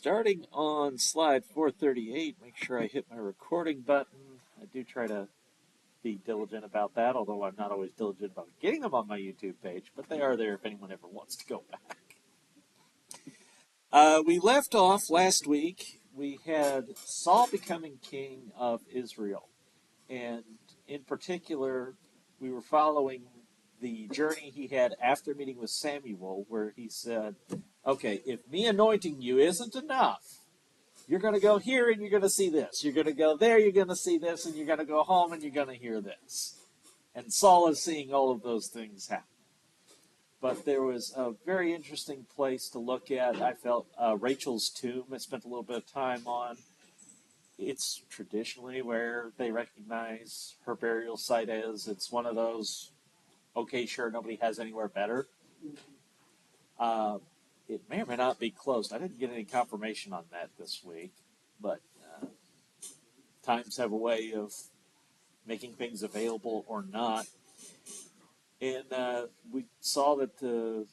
Starting on slide 438, make sure I hit my recording button. I do try to be diligent about that, although I'm not always diligent about getting them on my YouTube page, but they are there if anyone ever wants to go back. We left off last week. We had Saul becoming king of Israel. And in particular, we were following the journey he had after meeting with Samuel, where he said, okay, if me anointing you isn't enough, you're going to go here and you're going to see this. You're going to go there, you're going to see this, and you're going to go home and you're going to hear this. And Saul is seeing all of those things happen. But there was a very interesting place to look at. I felt Rachel's tomb. I spent a little bit of time on. It's traditionally where they recognize her burial site as. It's one of those, okay, sure, nobody has anywhere better. It may or may not be closed. I didn't get any confirmation on that this week, but times have a way of making things available or not. And we saw that the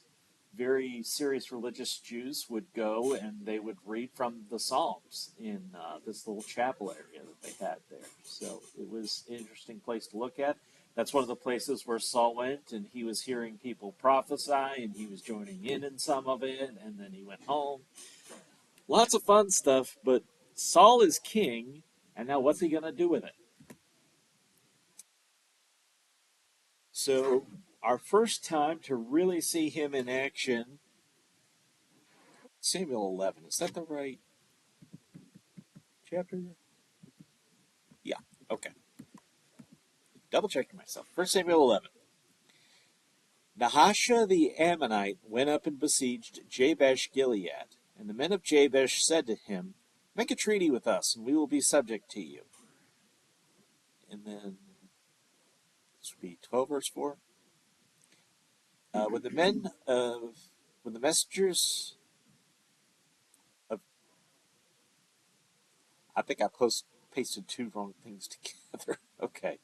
very serious religious Jews would go and they would read from the Psalms in this little chapel area that they had there. So it was an interesting place to look at. That's one of the places where Saul went, and he was hearing people prophesy, and he was joining in some of it, and then he went home. Lots of fun stuff, but Saul is king, and now what's he going to do with it? So our first time to really see him in action, Samuel 11. Is that the right chapter? Yeah, okay. Double checking myself. 1 Samuel 11. Nahasha the Ammonite went up and besieged Jabesh Gilead, and the men of Jabesh said to him, make a treaty with us, and we will be subject to you. And then, this would be 12 verse 4. When the messengers of, I think I pasted two wrong things together. Okay.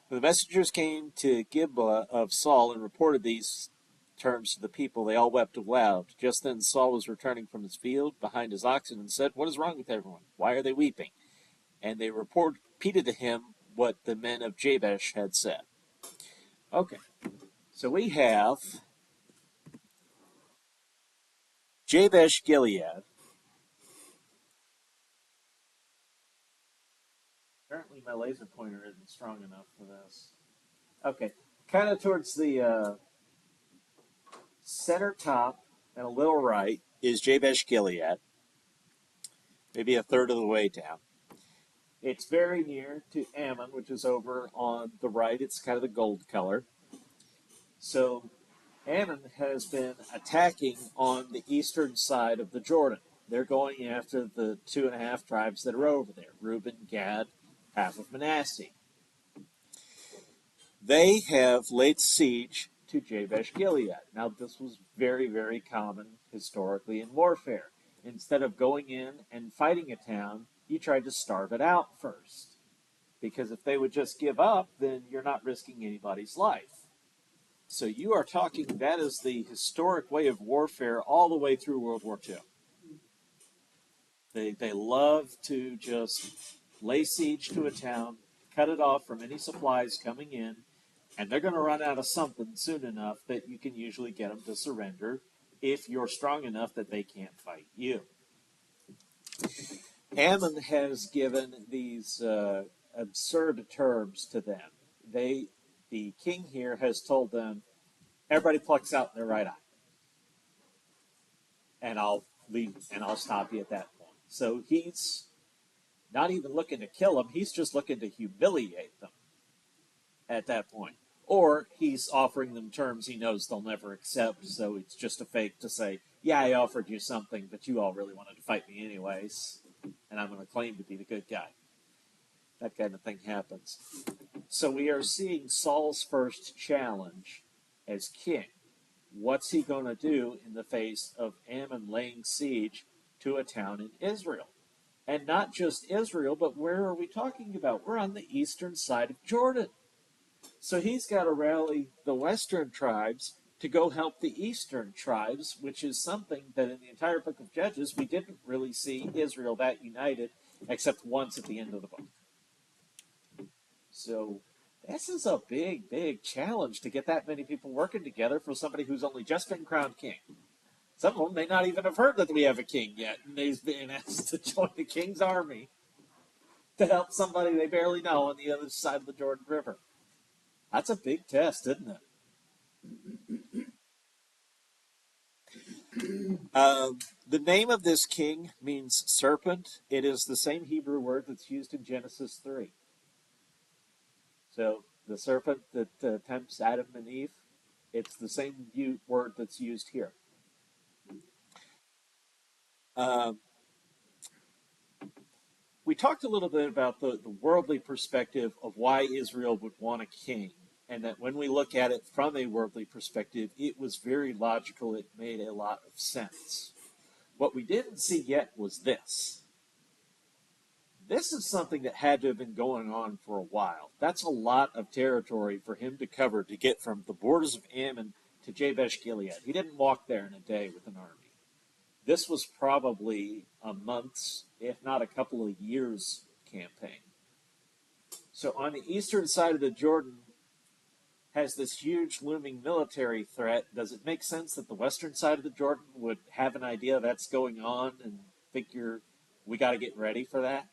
When the messengers came to Gibeah of Saul and reported these terms to the people, they all wept aloud. Just then Saul was returning from his field behind his oxen and said, what is wrong with everyone? Why are they weeping? And they repeated to him what the men of Jabesh had said. Okay, so we have Jabesh Gilead. Apparently my laser pointer isn't strong enough for this. Okay, kind of towards the center top and a little right is Jabesh Gilead, maybe a third of the way down. It's very near to Ammon, which is over on the right. It's kind of the gold color. So Ammon has been attacking on the eastern side of the Jordan. They're going after the 2.5 tribes that are over there, Reuben, Gad, half of Manasseh. They have laid siege to Jabesh Gilead. Now, this was very, very common historically in warfare. Instead of going in and fighting a town, you tried to starve it out first. Because if they would just give up, then you're not risking anybody's life. So you are talking, that is the historic way of warfare all the way through World War II. They love to just lay siege to a town, cut it off from any supplies coming in, and they're going to run out of something soon enough that you can usually get them to surrender if you're strong enough that they can't fight you. Ammon has given these absurd terms to them. The king here has told them, everybody plucks out their right eye. And I'll leave, and I'll stop you at that point. So he's not even looking to kill them, he's just looking to humiliate them at that point. Or he's offering them terms he knows they'll never accept, so it's just a fake to say, yeah, I offered you something, but you all really wanted to fight me anyways, and I'm going to claim to be the good guy. That kind of thing happens. So we are seeing Saul's first challenge as king. What's he going to do in the face of Ammon laying siege to a town in Israel? And not just Israel, but where are we talking about? We're on the eastern side of Jordan. So he's got to rally the western tribes to go help the eastern tribes, which is something that in the entire book of Judges we didn't really see Israel that united except once at the end of the book. So this is a big, big challenge to get that many people working together for somebody who's only just been crowned king. Some of them may not even have heard that we have a king yet, and he's being asked to join the king's army to help somebody they barely know on the other side of the Jordan River. That's a big test, isn't it? The name of this king means serpent. It is the same Hebrew word that's used in Genesis 3. So the serpent that tempts Adam and Eve, it's the same word that's used here. Um, we talked a little bit about the worldly perspective of why Israel would want a king, and that when we look at it from a worldly perspective, it was very logical. It made a lot of sense. What we didn't see yet was this. This is something that had to have been going on for a while. That's a lot of territory for him to cover to get from the borders of Ammon to Jabesh Gilead. He didn't walk there in a day with an army. This was probably a month's, if not a couple of years, campaign. So on the eastern side of the Jordan has this huge looming military threat. Does it make sense that the western side of the Jordan would have an idea that's going on and figure we got to get ready for that?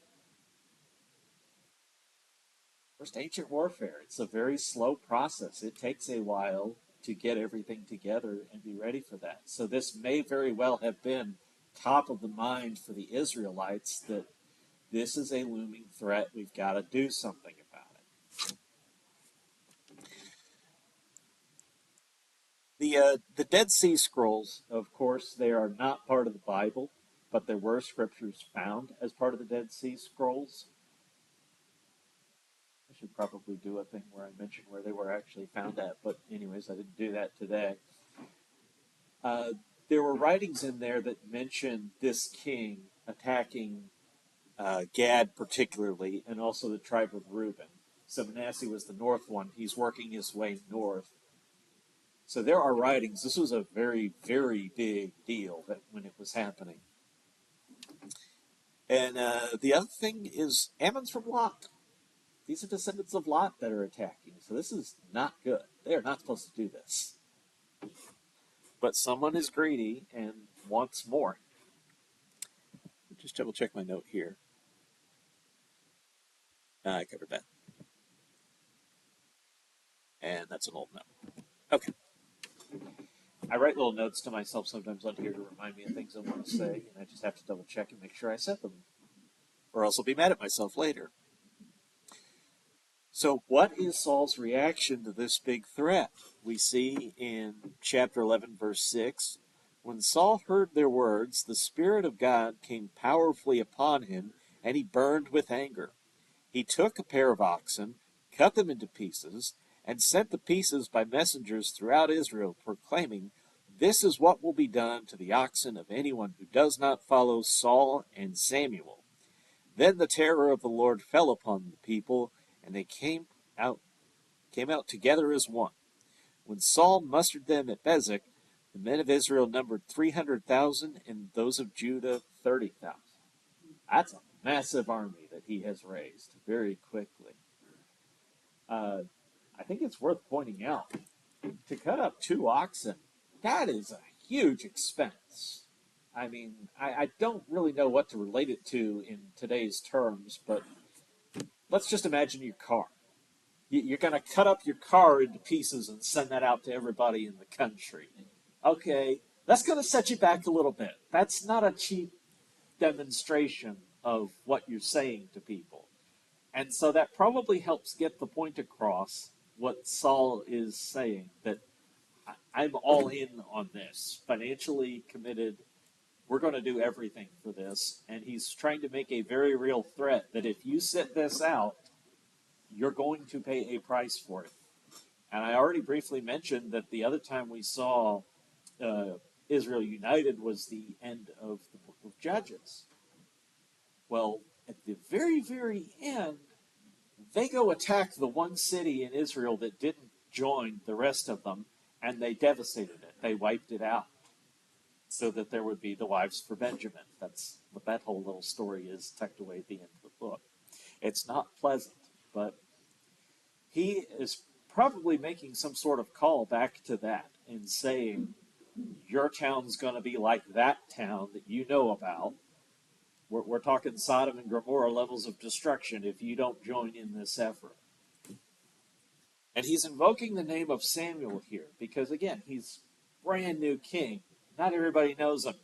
First, ancient warfare. It's a very slow process. It takes a while to get everything together and be ready for that. So this may very well have been top of the mind for the Israelites that this is a looming threat. We've got to do something about it. The Dead Sea Scrolls, of course, they are not part of the Bible, but there were scriptures found as part of the Dead Sea Scrolls. I should probably do a thing where I mention where they were actually found at, but anyways, I didn't do that today. There were writings in there that mentioned this king attacking Gad particularly, and also the tribe of Reuben. So Manasseh was the north one. He's working his way north. So there are writings. This was a very, very big deal that when it was happening. And the other thing is Ammon's from Lot. These are descendants of Lot that are attacking. So this is not good. They are not supposed to do this. But someone is greedy and wants more. Just double check my note here. I covered that. And that's an old note. Okay. I write little notes to myself sometimes on here to remind me of things I want to say, and I just have to double check and make sure I said them, or else I'll be mad at myself later. So what is Saul's reaction to this big threat? We see in chapter 11, verse 6, when Saul heard their words, the Spirit of God came powerfully upon him, and he burned with anger. He took a pair of oxen, cut them into pieces, and sent the pieces by messengers throughout Israel, proclaiming, "This is what will be done to the oxen of anyone who does not follow Saul and Samuel." Then the terror of the Lord fell upon the people, and they came out together as one. When Saul mustered them at Bezek, the men of Israel numbered 300,000, and those of Judah 30,000. That's a massive army that he has raised very quickly. I think it's worth pointing out, to cut up 2 oxen, that is a huge expense. I mean, I don't really know what to relate it to in today's terms, but let's just imagine your car. You're going to cut up your car into pieces and send that out to everybody in the country. Okay, that's going to set you back a little bit. That's not a cheap demonstration of what you're saying to people. And so that probably helps get the point across what Saul is saying, that I'm all in on this, financially committed. We're going to do everything for this. And he's trying to make a very real threat that if you sit this out, you're going to pay a price for it. And I already briefly mentioned that the other time we saw Israel united was the end of the book of Judges. Well, at the very, very end, they go attack the one city in Israel that didn't join the rest of them, and they devastated it. They wiped it out so that there would be the wives for Benjamin. That's what that whole little story is, tucked away at the end of the book. It's not pleasant, but he is probably making some sort of call back to that and saying, your town's going to be like that town that you know about. We're talking Sodom and Gomorrah levels of destruction if you don't join in this effort. And he's invoking the name of Samuel here because, again, he's brand new king. Not everybody knows him.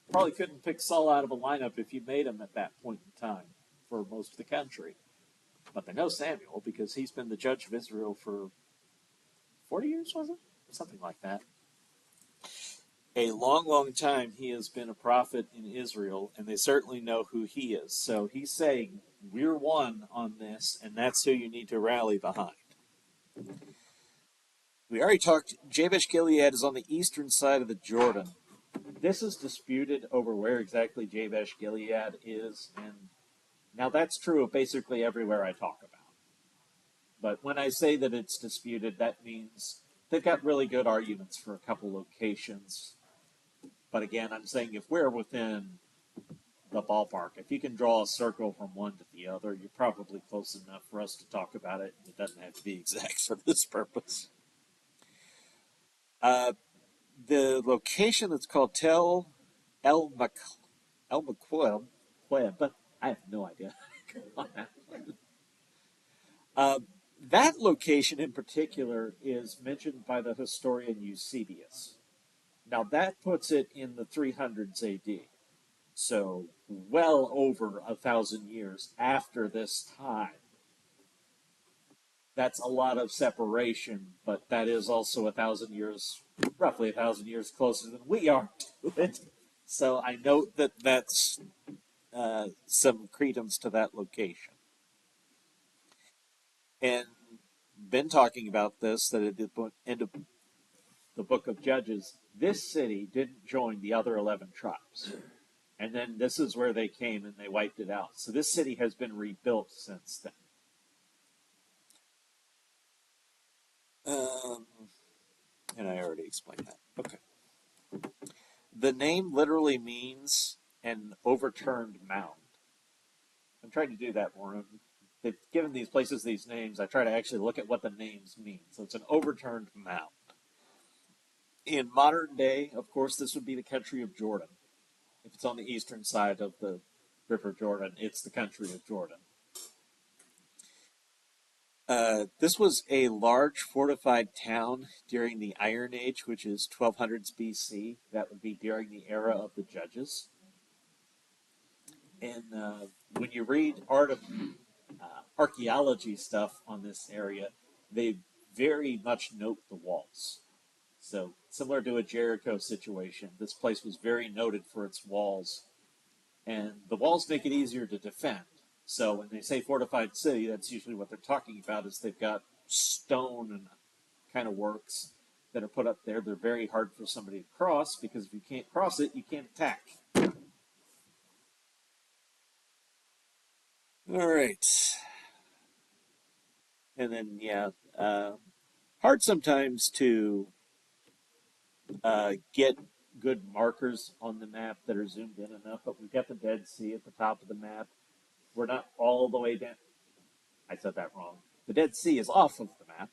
Probably couldn't pick Saul out of a lineup if you made him at that point in time for most of the country. But they know Samuel because he's been the judge of Israel for 40 years, was it? Something like that. A long, long time he has been a prophet in Israel, and they certainly know who he is. So he's saying, we're one on this, and that's who you need to rally behind. We already talked, Jabesh Gilead is on the eastern side of the Jordan. This is disputed over where exactly Jabesh Gilead is, and now that's true of basically everywhere I talk about. But when I say that it's disputed, that means they've got really good arguments for a couple locations. But again, I'm saying if we're within the ballpark, if you can draw a circle from one to the other, you're probably close enough for us to talk about it. It doesn't have to be exact for this purpose. The location that's called Tel El Maqueb, but I have no idea. That location in particular is mentioned by the historian Eusebius. Now that puts it in the 300s AD, so well over 1,000 years after this time. That's a lot of separation, but that is also 1,000 years, roughly 1,000 years closer than we are to it. So I note that that's some credence to that location. And been talking about this, that at the end of the book of Judges, this city didn't join the other 11 tribes. And then this is where they came and they wiped it out. So this city has been rebuilt since then. And I already explained that. Okay. The name literally means an overturned mound. I'm trying to do that more. They've given these places these names. I try to actually look at what the names mean. So it's an overturned mound. In modern day, of course, this would be the country of Jordan. If it's on the eastern side of the River Jordan, it's the country of Jordan. This was a large fortified town during the Iron Age, which is 1200s BC. That would be during the era of the Judges. And when you read archaeology stuff on this area, they very much note the walls. So, similar to a Jericho situation, this place was very noted for its walls. And the walls make it easier to defend. So when they say fortified city, that's usually what they're talking about, is they've got stone and kind of works that are put up there. They're very hard for somebody to cross, because if you can't cross it, you can't attack. All right. And then, hard sometimes to get good markers on the map that are zoomed in enough, but we've got the Dead Sea at the top of the map. We're not all the way down. I said that wrong. The Dead Sea is off of the map.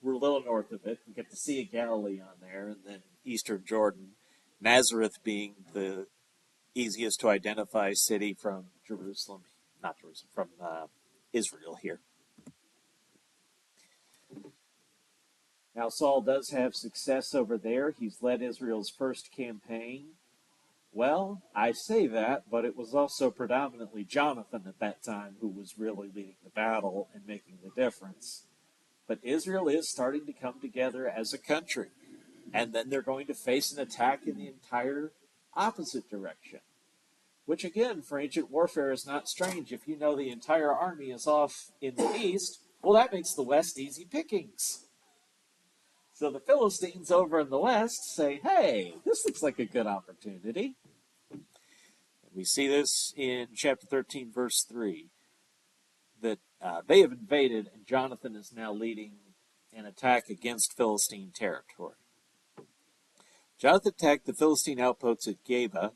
We're a little north of it. We get the Sea of Galilee on there, and then eastern Jordan. Nazareth being the easiest to identify city from Jerusalem. Not Jerusalem, from Israel here. Now, Saul does have success over there. He's led Israel's first campaign. Well, I say that, but it was also predominantly Jonathan at that time who was really leading the battle and making the difference. But Israel is starting to come together as a country. And then they're going to face an attack in the entire opposite direction. Which, again, for ancient warfare is not strange. If you know the entire army is off in the east, well, that makes the west easy pickings. So the Philistines over in the west say, hey, this looks like a good opportunity. We see this in chapter 13, verse 3, that they have invaded, and Jonathan is now leading an attack against Philistine territory. Jonathan attacked the Philistine outposts at Geba,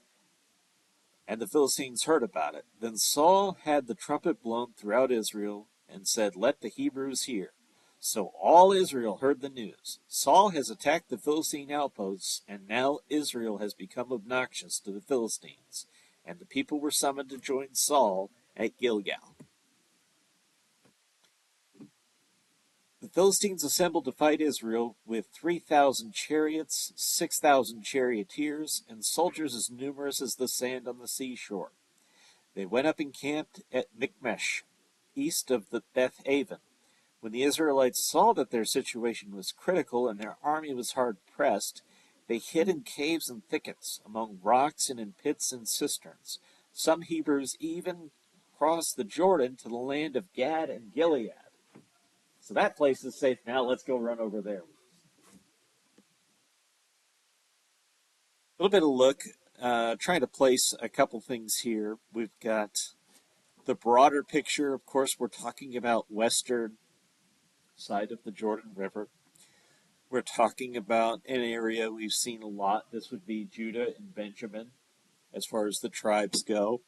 and the Philistines heard about it. Then Saul had the trumpet blown throughout Israel and said, "Let the Hebrews hear." So all Israel heard the news. Saul has attacked the Philistine outposts, and now Israel has become obnoxious to the Philistines. And the people were summoned to join Saul at Gilgal. The Philistines assembled to fight Israel with 3,000 chariots, 6,000 charioteers, and soldiers as numerous as the sand on the seashore. They went up and camped at Michmash, east of the Beth Aven. When the Israelites saw that their situation was critical and their army was hard pressed, they hid in caves and thickets, among rocks and in pits and cisterns. Some Hebrews even crossed the Jordan to the land of Gad and Gilead. So that place is safe now. Let's go run over there. A little bit of look, trying to place a couple things here. We've got the broader picture. Of course, we're talking about western side of the Jordan River. We're talking about an area we've seen a lot. This would be Judah and Benjamin as far as the tribes go.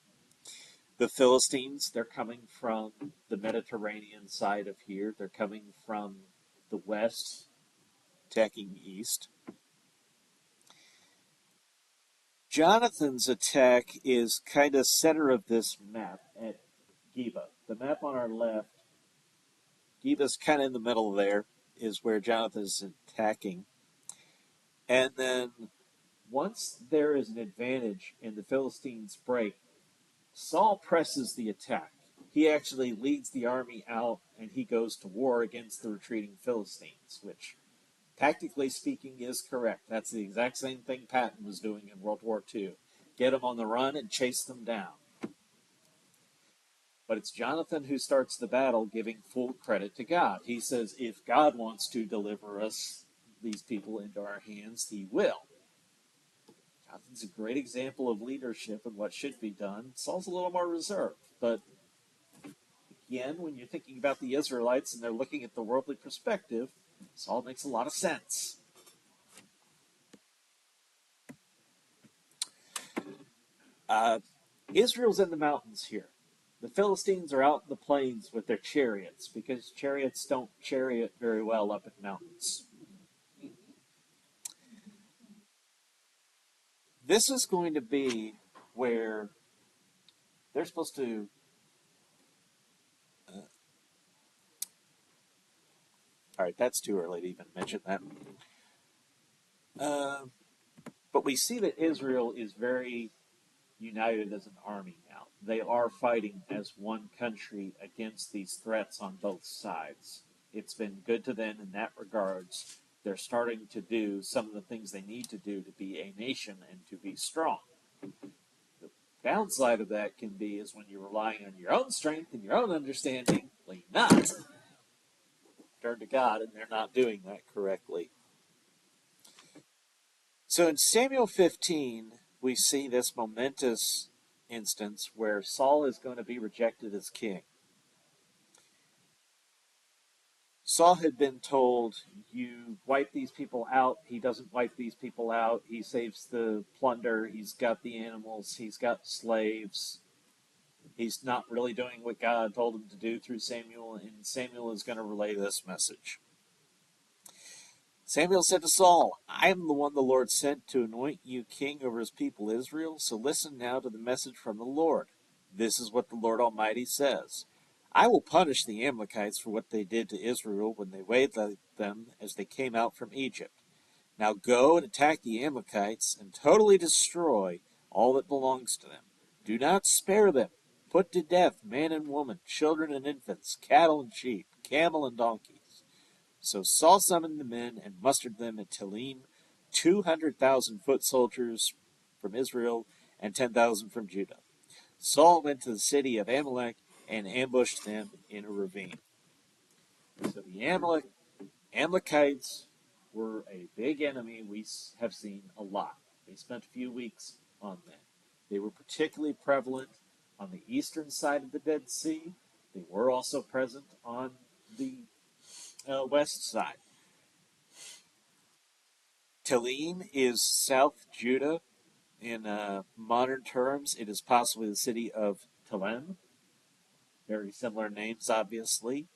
The Philistines, they're coming from the Mediterranean side of here. They're coming from the west, attacking east. Jonathan's attack is kind of center of this map at Geba. The map on our left, Geba's kind of in the middle there, is where Jonathan is attacking. And then once there is an advantage and the Philistines break, Saul presses the attack. He actually leads the army out and he goes to war against the retreating Philistines, which, tactically speaking, is correct. That's the exact same thing Patton was doing in World War II. Get them on the run and chase them down. But it's Jonathan who starts the battle, giving full credit to God. He says, if God wants to deliver us, these people, into our hands, he will. Jonathan's a great example of leadership and what should be done. Saul's a little more reserved, but again, when you're thinking about the Israelites and they're looking at the worldly perspective, Saul makes a lot of sense. Israel's in the mountains here. The Philistines are out in the plains with their chariots because chariots don't chariot very well up in mountains. This is going to be where they're supposed to. All right, that's too early to even mention that. But we see that Israel is very united as an army now. They are fighting as one country against these threats on both sides. It's been good to them in that regards. They're starting to do some of the things they need to do to be a nation and to be strong. The downside of that can be is when you're relying on your own strength and your own understanding, lean not. Turn to God, and they're not doing that correctly. So in Samuel 15, we see this momentous instance where Saul is going to be rejected as king. Saul had been told, you wipe these people out. He doesn't wipe these people out. He saves the plunder. He's got the animals. He's got slaves. He's not really doing what God told him to do through Samuel, and Samuel is going to relay this message. Samuel said to Saul, I am the one the Lord sent to anoint you king over his people Israel, so listen now to the message from the Lord. This is what the Lord Almighty says. I will punish the Amalekites for what they did to Israel when they waylaid them as they came out from Egypt. Now go and attack the Amalekites and totally destroy all that belongs to them. Do not spare them. Put to death man and woman, children and infants, cattle and sheep, camel and donkey. So Saul summoned the men and mustered them at Telaim, 200,000 foot soldiers from Israel and 10,000 from Judah. Saul went to the city of Amalek and ambushed them in a ravine. So the Amalekites were a big enemy we have seen a lot. We spent a few weeks on them. They were particularly prevalent on the eastern side of the Dead Sea. They were also present on the west side. Talim is South Judah. In modern terms, it is possibly the city of Telem. Very similar names, obviously.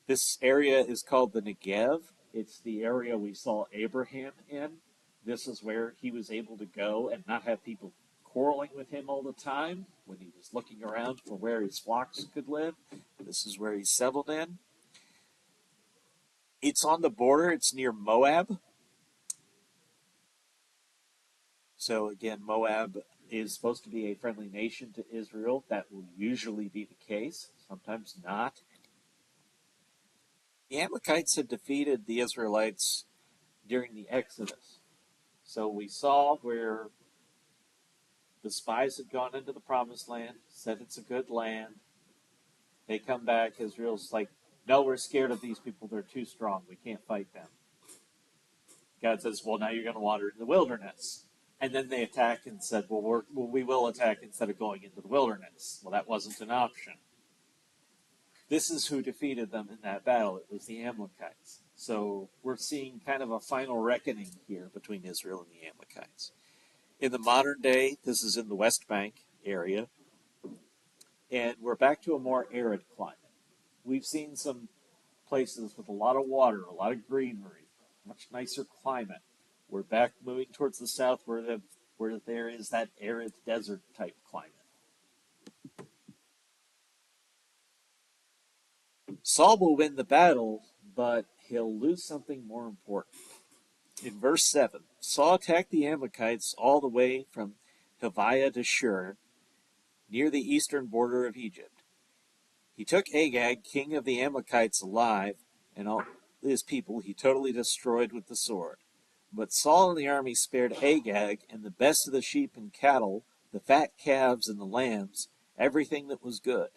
This area is called the Negev. It's the area we saw Abraham in. This is where he was able to go and not have people quarreling with him all the time when he was looking around for where his flocks could live. This is where he settled in. It's on the border, it's near Moab. So, again, Moab is supposed to be a friendly nation to Israel. That will usually be the case, sometimes not. The Amalekites had defeated the Israelites during the Exodus. So we saw where the spies had gone into the promised land, said it's a good land. They come back, Israel's like, no, we're scared of these people. They're too strong. We can't fight them. God says, well, now you're going to wander in the wilderness. And then they attack and said, well, we will attack instead of going into the wilderness. Well, that wasn't an option. This is who defeated them in that battle. It was the Amalekites. So we're seeing kind of a final reckoning here between Israel and the Amalekites. In the modern day, this is in the West Bank area, and we're back to a more arid climate. We've seen some places with a lot of water, a lot of greenery, much nicer climate. We're back moving towards the south where there is that arid desert type climate. Saul will win the battle, but he'll lose something more important. In verse 7, Saul attacked the Amalekites all the way from Haviah to Shur, near the eastern border of Egypt. He took Agag, king of the Amalekites, alive, and all his people he totally destroyed with the sword. But Saul and the army spared Agag and the best of the sheep and cattle, the fat calves and the lambs, everything that was good.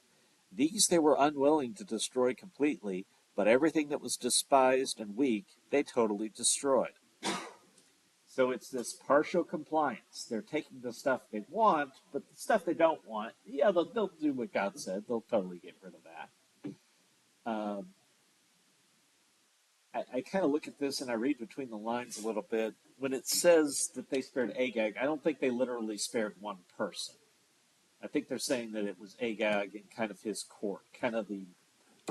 These they were unwilling to destroy completely, but everything that was despised and weak they totally destroyed. So it's this partial compliance. They're taking the stuff they want, but the stuff they don't want, yeah, they'll do what God said. They'll totally get rid of that. I kind of look at this and I read between the lines a little bit. When it says that they spared Agag, I don't think they literally spared one person. I think they're saying that it was Agag and kind of his court, kind of the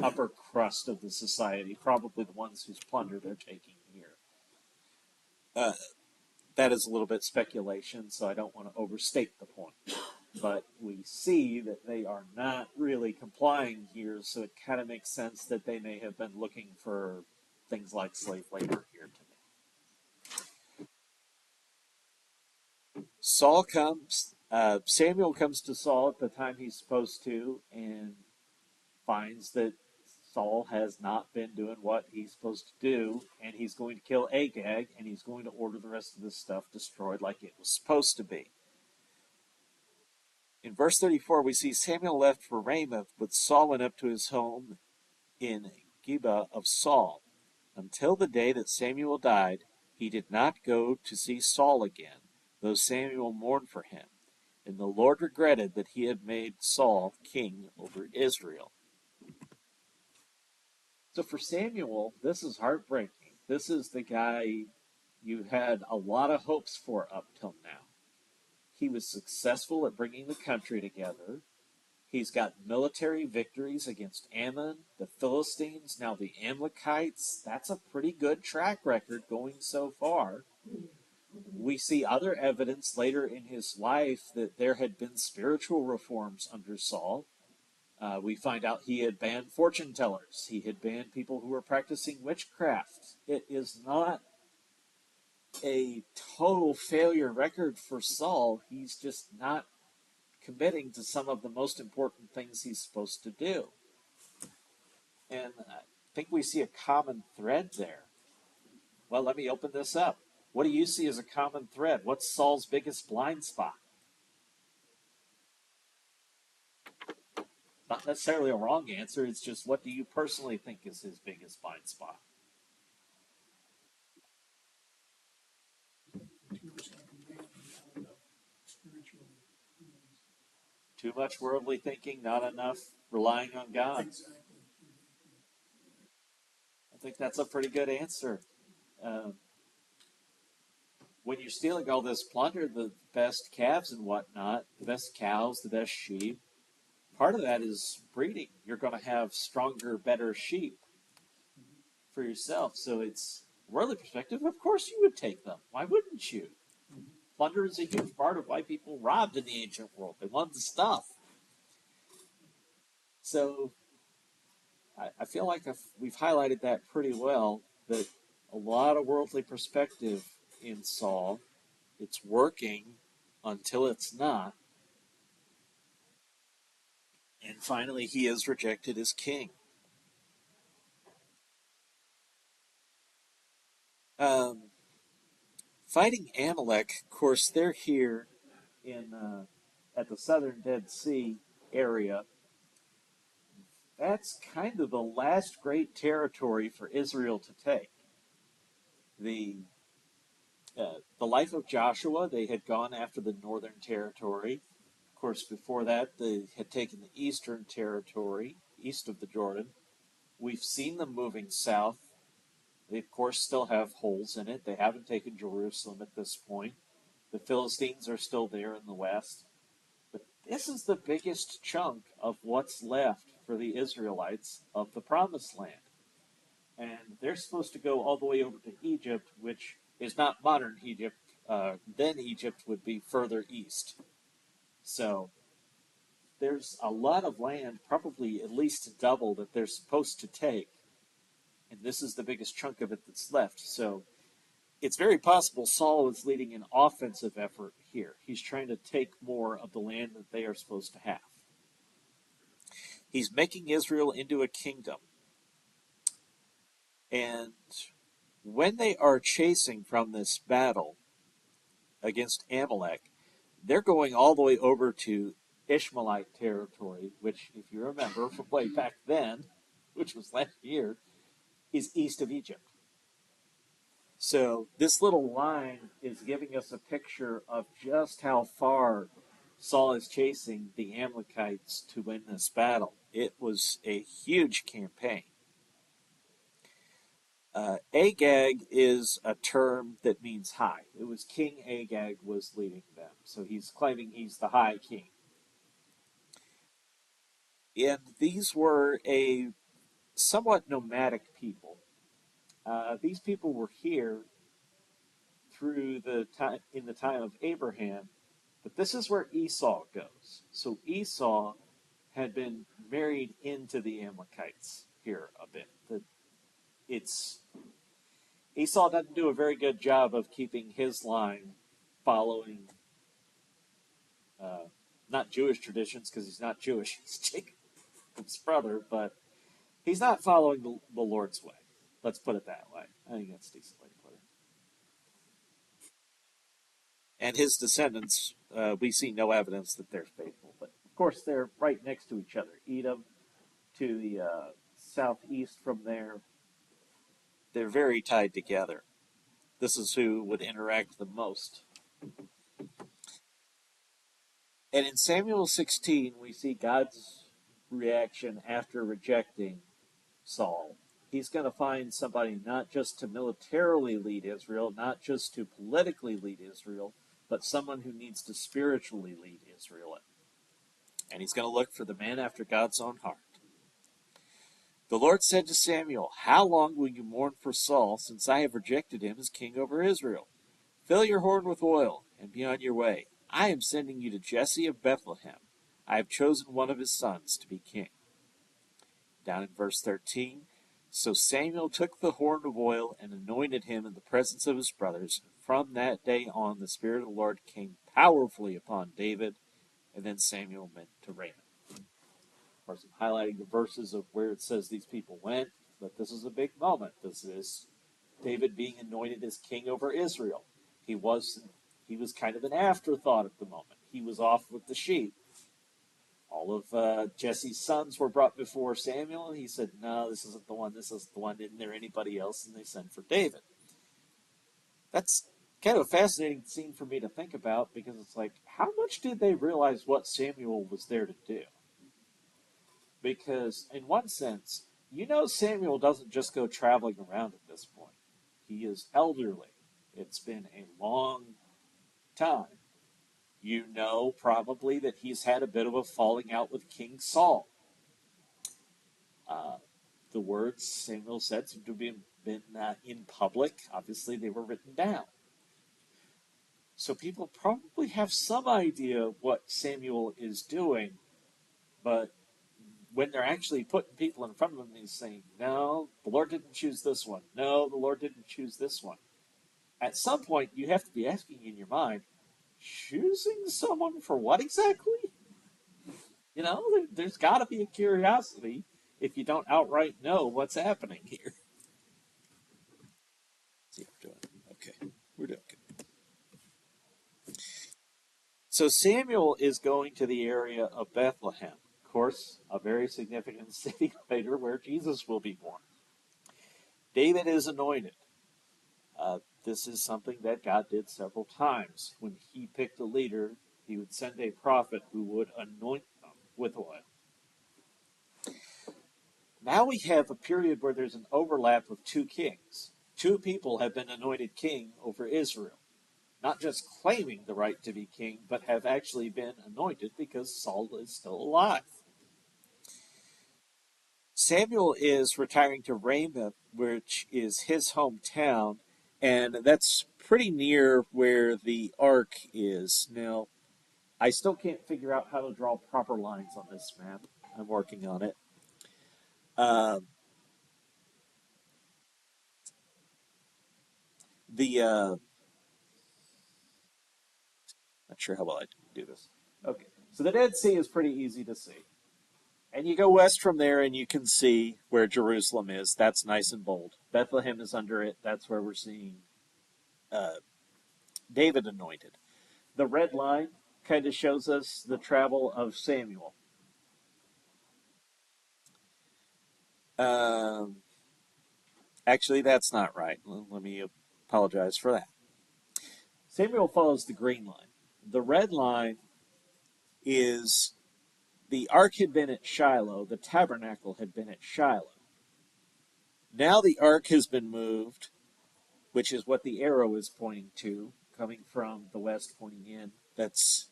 upper crust of the society, probably the ones whose plunder they're taking here. That is a little bit speculation, so I don't want to overstate the point. But we see that they are not really complying here, so it kind of makes sense that they may have been looking for things like slave labor here today. Samuel comes to Saul at the time he's supposed to and finds that Saul has not been doing what he's supposed to do, and he's going to kill Agag, and he's going to order the rest of this stuff destroyed like it was supposed to be. In verse 34, we see Samuel left for Ramoth, but Saul went up to his home in Gibeah of Saul. Until the day that Samuel died, he did not go to see Saul again, though Samuel mourned for him. And the Lord regretted that he had made Saul king over Israel. So for Samuel, this is heartbreaking. This is the guy you had a lot of hopes for up till now. He was successful at bringing the country together. He's got military victories against Ammon, the Philistines, now the Amalekites. That's a pretty good track record going so far. We see other evidence later in his life that there had been spiritual reforms under Saul. We find out he had banned fortune tellers. He had banned people who were practicing witchcraft. It is not a total failure record for Saul. He's just not committing to some of the most important things he's supposed to do. And I think we see a common thread there. Well, let me open this up. What do you see as a common thread? What's Saul's biggest blind spot? Not necessarily a wrong answer. It's just what do you personally think is his biggest blind spot? Too much worldly thinking, not enough relying on God. think that's a pretty good answer. Um, when you're stealing all this plunder, the best calves and whatnot, the best cows, the best sheep, part of that is breeding. You're going to have stronger, better sheep for yourself. So it's worldly perspective. Of course, you would take them. Why wouldn't you? Plunder is a huge part of why people robbed in the ancient world. They wanted the stuff. So I feel like we've highlighted that pretty well. That a lot of worldly perspective in Saul. It's working until it's not. And finally, he is rejected as king. Um, Fighting Amalek, of course, they're here in at the southern Dead Sea area. That's kind of the last great territory for Israel to take. The the life of Joshua, they had gone after the northern territory. Of course, before that, they had taken the eastern territory, east of the Jordan. We've seen them moving south. They, of course, still have holes in it. They haven't taken Jerusalem at this point. The Philistines are still there in the west. But this is the biggest chunk of what's left for the Israelites of the Promised Land. And they're supposed to go all the way over to Egypt, which is not modern Egypt. Then Egypt would be further east. So there's a lot of land, probably at least double, that they're supposed to take. And this is the biggest chunk of it that's left. So it's very possible Saul is leading an offensive effort here. He's trying to take more of the land that they are supposed to have. He's making Israel into a kingdom. And when they are chasing from this battle against Amalek, they're going all the way over to Ishmaelite territory, which, if you remember from way back then, which was last year, is east of Egypt. So this little line is giving us a picture of just how far Saul is chasing the Amalekites to win this battle. It was a huge campaign. Agag is a term that means high. It was King Agag was leading them, so he's claiming he's the high king. And these were a somewhat nomadic people. These people were here through the time in the time of Abraham, but this is where Esau goes. So Esau had been married into the Amalekites here a bit. It's Esau doesn't do a very good job of keeping his line following uh, not Jewish traditions because he's not Jewish. He's Jacob's brother, but he's not following the Lord's way. Let's put it that way. I think that's a decent way to put it. And his descendants, we see no evidence that they're faithful. But of course, they're right next to each other. Edom to the southeast from there, they're very tied together. This is who would interact the most. And in Samuel 16, we see God's reaction after rejecting Saul. He's going to find somebody not just to militarily lead Israel, not just to politically lead Israel, but someone who needs to spiritually lead Israel. And he's going to look for the man after God's own heart. The Lord said to Samuel, "How long will you mourn for Saul, since I have rejected him as king over Israel? Fill your horn with oil, and be on your way. I am sending you to Jesse of Bethlehem. I have chosen one of his sons to be king." Down in verse 13, so Samuel took the horn of oil and anointed him in the presence of his brothers. From that day on, the Spirit of the Lord came powerfully upon David, and then Samuel went to Ramah. Of course, I'm highlighting the verses of where it says these people went, but this is a big moment. This is David being anointed as king over Israel. He was he was kind of an afterthought at the moment. He was off with the sheep. All of Jesse's sons were brought before Samuel, and he said, "No, this isn't the one. This isn't the one. Isn't there anybody else?" And they sent for David. That's kind of a fascinating scene for me to think about because it's like, how much did they realize what Samuel was there to do? Because in one sense, You know, Samuel doesn't just go traveling around at this point. He is elderly. It's been a long time. You know probably that he's had a bit of a falling out with King Saul. Uh, the words Samuel said seem to have been in public. Obviously, they were written down. So people probably have some idea what Samuel is doing, but when they're actually putting people in front of him, he's saying, no, the Lord didn't choose this one. No, the Lord didn't choose this one. At some point, you have to be asking in your mind, choosing someone for what exactly? You know, there's got to be a curiosity if you don't outright know what's happening here. See, I'm doing okay. We're doing good. So Samuel is going to the area of Bethlehem. Of course, a very significant city later where Jesus will be born. David is anointed. This is something that God did several times. When he picked a leader, he would send a prophet who would anoint them with oil. Now we have a period where there's an overlap of two kings. Two people have been anointed king over Israel. Not just claiming the right to be king, but have actually been anointed because Saul is still alive. Samuel is retiring to Ramah, which is his hometown, and that's pretty near where the ark is. Now, I still can't figure out how to draw proper lines on this map. I'm working on it. Um, the Not sure how well I can do this. Okay, so the Dead Sea is pretty easy to see. And you go west from there and you can see where Jerusalem is. That's nice and bold. Bethlehem is under it. That's where we're seeing uh, David anointed. The red line kind of shows us the travel of Samuel. Um, Actually, that's not right. Let me apologize for that. Samuel follows the green line. The red line is the ark had been at Shiloh, the tabernacle had been at Shiloh. Now the ark has been moved, which is what the arrow is pointing to, coming from the west pointing in. That's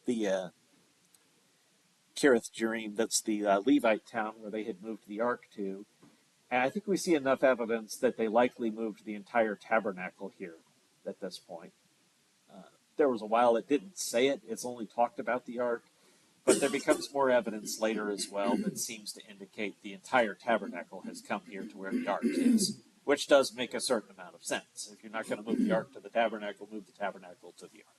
the Kiriath Jearim, that's the Levite town where they had moved the ark to. And I think we see enough evidence that they likely moved the entire tabernacle here at this point. There was a while it didn't say it, it's only talked about the ark, but there becomes more evidence later as well that seems to indicate the entire tabernacle has come here to where the ark is, which does make a certain amount of sense. If you're not going to move the ark to the tabernacle, move the tabernacle to the ark.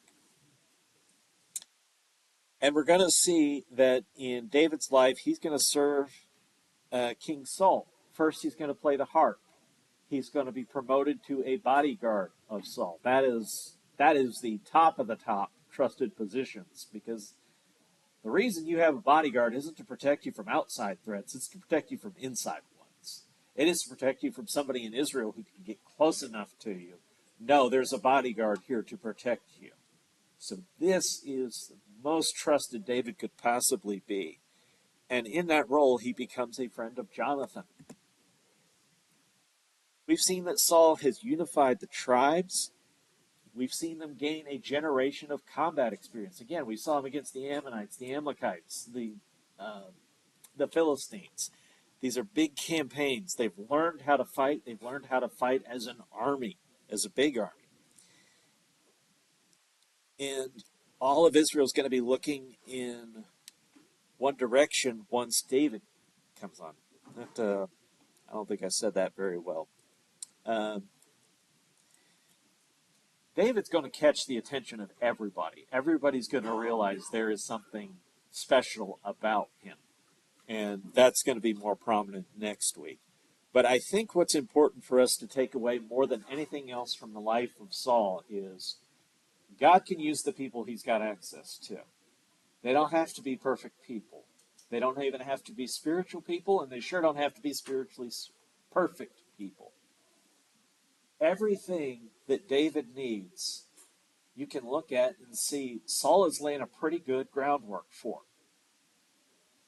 And we're going to see that in David's life, he's going to serve King Saul. First, he's going to play the harp. He's going to be promoted to a bodyguard of Saul. That is the top of the top trusted positions, because the reason you have a bodyguard isn't to protect you from outside threats, it's to protect you from inside ones. It is to protect you from somebody in Israel who can get close enough to you. No, there's a bodyguard here to protect you. So this is the most trusted David could possibly be. And in that role, he becomes a friend of Jonathan. We've seen that Saul has unified the tribes. We've seen them gain a generation of combat experience. Again, we saw them against the Ammonites, the Amalekites, the Philistines. These are big campaigns. They've learned how to fight. They've learned how to fight as an army, as a big army. And all of Israel is going to be looking in one direction once David comes on. I don't think I said that very well. Um, David's going to catch the attention of everybody. Everybody's going to realize there is something special about him. And that's going to be more prominent next week. But I think what's important for us to take away more than anything else from the life of Saul is God can use the people he's got access to. They don't have to be perfect people. They don't even have to be spiritual people, and they sure don't have to be spiritually perfect people. Everything that David needs, you can look at and see Saul is laying a pretty good groundwork for.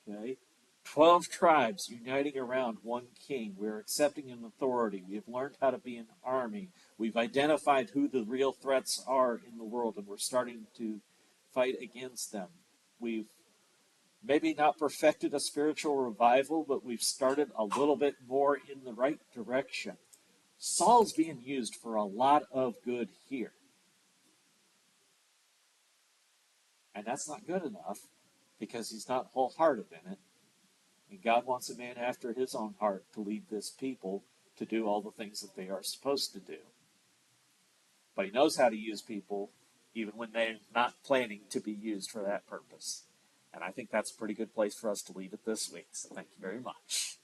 Okay? 12 tribes uniting around one king. We're accepting an authority. We have learned how to be an army. We've identified who the real threats are in the world, and we're starting to fight against them. We've maybe not perfected a spiritual revival, but we've started a little bit more in the right direction. Saul's being used for a lot of good here. And that's not good enough because he's not wholehearted in it. And God wants a man after his own heart to lead this people to do all the things that they are supposed to do. But he knows how to use people even when they're not planning to be used for that purpose. And I think that's a pretty good place for us to leave it this week. So thank you very much.